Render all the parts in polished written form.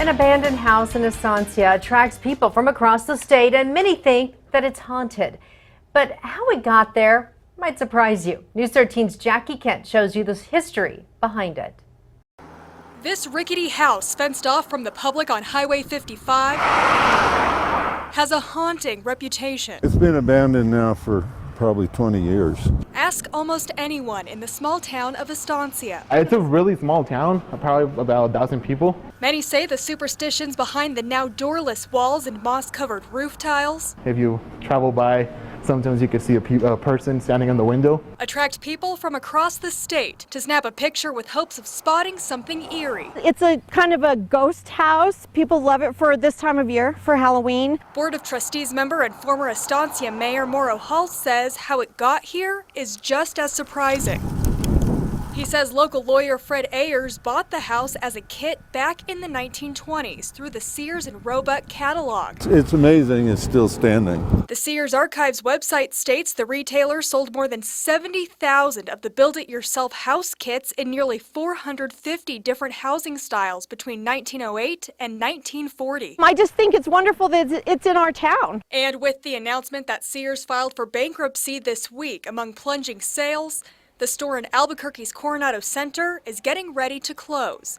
An abandoned house in Estancia attracts people from across the state, and many think that it's haunted. But how it got there might surprise you. News 13's Jackie Kent shows you the history behind it. This rickety house, fenced off from the public on Highway 55, has a haunting reputation. It's been abandoned now for probably 20 years. Ask almost anyone in the small town of Estancia. It's a really small town, probably about 1,000 people. Many say the superstitions behind the now doorless walls and moss-covered roof tiles. If you travel by, sometimes you can see a person standing in the window. Attract people from across the state to snap a picture with hopes of spotting something eerie. It's a kind of a ghost house. People love it for this time of year, for Halloween. Board of Trustees member and former Estancia Mayor Mauro Hall says how it got here is just as surprising. He says local lawyer Fred Ayers bought the house as a kit back in the 1920s through the Sears and Roebuck catalog. It's amazing it's still standing. The Sears Archives website states the retailer sold more than 70,000 of the build-it-yourself house kits in nearly 450 different housing styles between 1908 and 1940. I just think it's wonderful that it's in our town. And with the announcement that Sears filed for bankruptcy this week among plunging sales, the store in Albuquerque's Coronado Center is getting ready to close.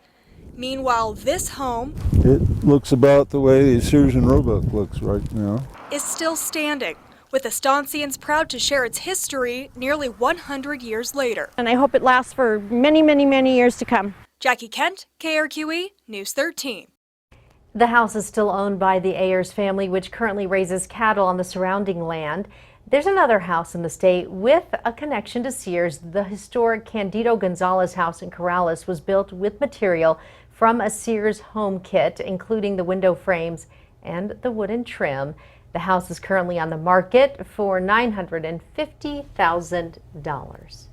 Meanwhile, this home, It looks about the way Sears and Roebuck looks right now. is still standing, with Estancians proud to share its history nearly 100 years later. And I hope it lasts for many, many, many years to come. Jackie Kent, KRQE, News 13. The house is still owned by the Ayers family, which currently raises cattle on the surrounding land. There's another house in the state with a connection to Sears. The historic Candido Gonzalez house in Corrales was built with material from a Sears home kit, including the window frames and the wooden trim. The house is currently on the market for $950,000.